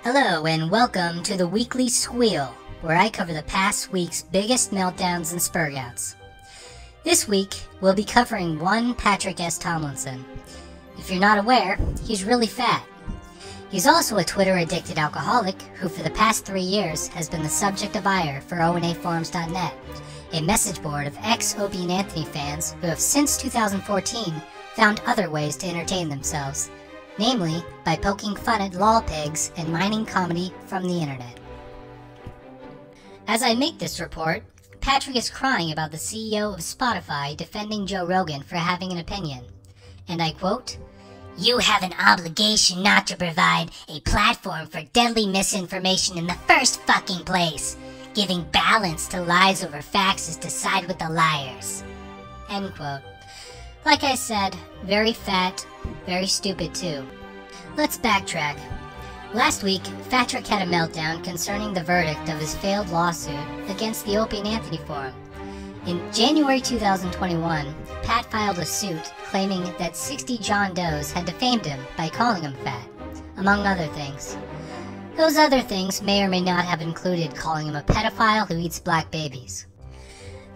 Hello and welcome to the Weekly Squeal, where I cover the past week's biggest meltdowns and spergouts. This week, we'll be covering one Fatrick S. Tomlinson. If you're not aware, he's really fat. He's also a Twitter-addicted alcoholic who for the past 3 years has been the subject of ire for ONAforums.net, a message board of ex-Opie and Anthony fans who have since 2014 found other ways to entertain themselves, namely by poking fun at lol pigs and mining comedy from the internet. As I make this report, Fatrick is crying about the CEO of Spotify defending Joe Rogan for having an opinion, and I quote, "You have an obligation not to provide a platform for deadly misinformation in the first fucking place. Giving balance to lies over facts is to side with the liars." End quote. Like I said, very fat, very stupid too. Let's backtrack. Last week, Fatrick had a meltdown concerning the verdict of his failed lawsuit against the Opie and Anthony Forum. In January 2021, Pat filed a suit claiming that 60 John Does had defamed him by calling him fat, among other things. Those other things may or may not have included calling him a pedophile who eats black babies.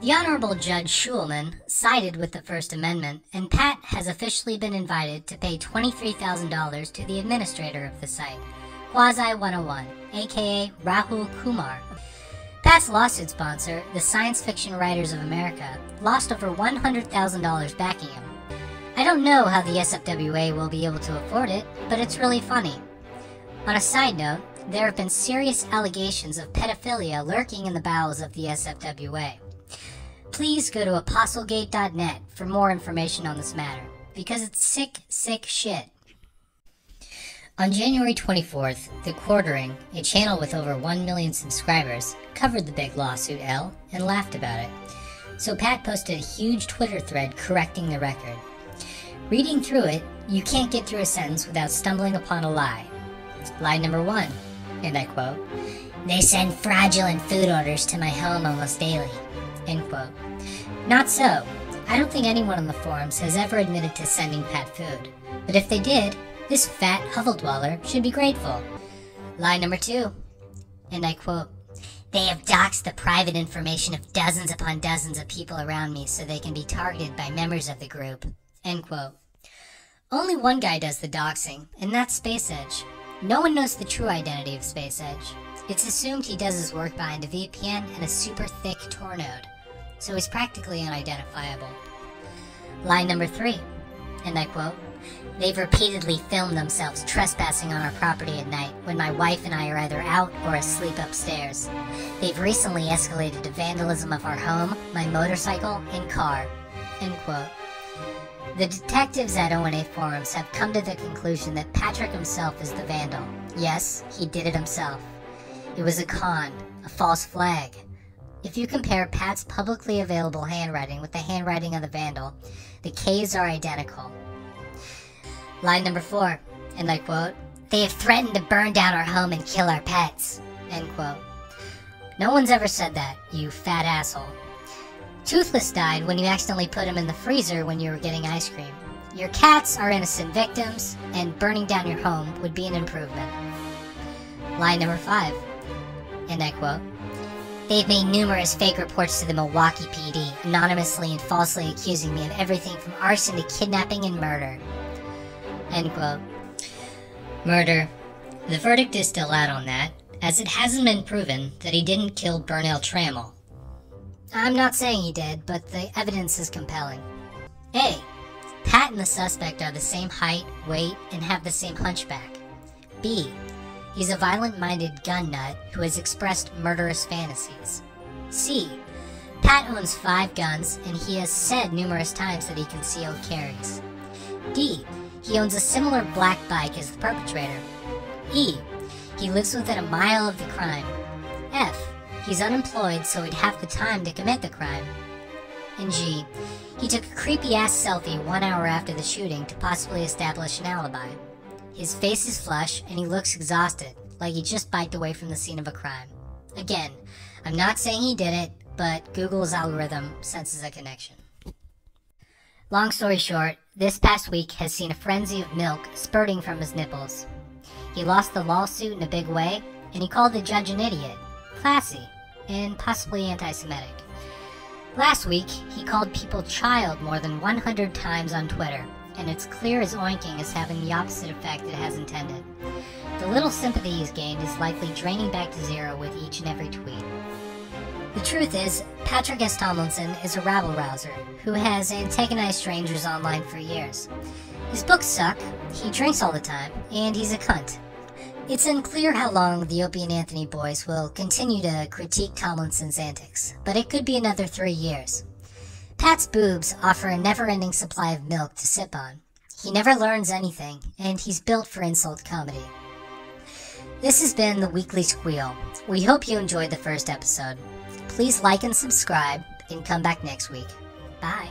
The Honorable Judge Schulman sided with the First Amendment, and Pat has officially been invited to pay $23,000 to the administrator of the site, Quasi101, aka Rahul Kumar. Pat's lawsuit sponsor, the Science Fiction Writers of America, lost over $100,000 backing him. I don't know how the SFWA will be able to afford it, but it's really funny. On a side note, there have been serious allegations of pedophilia lurking in the bowels of the SFWA. Please go to apostlegate.net for more information on this matter, because it's sick, sick shit. On January 24th, The Quartering, a channel with over 1 million subscribers, covered the big lawsuit L and laughed about it. So Pat posted a huge Twitter thread correcting the record. Reading through it, you can't get through a sentence without stumbling upon a lie. Lie number 1, and I quote, "They send fraudulent food orders to my home almost daily." End quote. Not so. I don't think anyone on the forums has ever admitted to sending Pat food. But if they did, this fat hovel dweller should be grateful. Lie number 2, and I quote, "They have doxed the private information of dozens upon dozens of people around me so they can be targeted by members of the group." End quote. Only one guy does the doxing, and that's Space Edge. No one knows the true identity of Space Edge. It's assumed he does his work behind a VPN and a super thick Tor node, so he's practically unidentifiable. Lie number 3, and I quote, "They've repeatedly filmed themselves trespassing on our property at night when my wife and I are either out or asleep upstairs. They've recently escalated to vandalism of our home, my motorcycle, and car." End quote. The detectives at ONA Forums have come to the conclusion that Fatrick himself is the vandal. Yes, he did it himself. It was a con, a false flag. If you compare Pat's publicly available handwriting with the handwriting of the vandal, the K's are identical. Line number 4, and I quote, "They have threatened to burn down our home and kill our pets." End quote. No one's ever said that, you fat asshole. Toothless died when you accidentally put him in the freezer when you were getting ice cream. Your cats are innocent victims, and burning down your home would be an improvement. Line number 5, and I quote, "They've made numerous fake reports to the Milwaukee PD, anonymously and falsely accusing me of everything from arson to kidnapping and murder." End quote. Murder. The verdict is still out on that, as it hasn't been proven that he didn't kill Bernal Trammell. I'm not saying he did, but the evidence is compelling. A. Pat and the suspect are the same height, weight, and have the same hunchback. B. He's a violent-minded gun nut who has expressed murderous fantasies. C. Pat owns 5 guns, and he has said numerous times that he concealed carries. D. He owns a similar black bike as the perpetrator. E. He lives within a mile of the crime. F. He's unemployed, so he'd have the time to commit the crime. And G. He took a creepy-ass selfie 1 hour after the shooting to possibly establish an alibi. His face is flush, and he looks exhausted, like he just biked away from the scene of a crime. Again, I'm not saying he did it, but Google's algorithm senses a connection. Long story short, this past week has seen a frenzy of milk spurting from his nipples. He lost the lawsuit in a big way, and he called the judge an idiot, classy, and possibly anti-Semitic. Last week, he called people child more than 100 times on Twitter, and it's clear his oinking is having the opposite effect it has intended. The little sympathy he's gained is likely draining back to zero with each and every tweet. The truth is, Fatrick Tomlinson is a rabble-rouser who has antagonized strangers online for years. His books suck, he drinks all the time, and he's a cunt. It's unclear how long the Opie and Anthony boys will continue to critique Tomlinson's antics, but it could be another 3 years. Pat's boobs offer a never-ending supply of milk to sip on. He never learns anything, and he's built for insult comedy. This has been the Weekly Squeal. We hope you enjoyed the first episode. Please like and subscribe, and come back next week. Bye.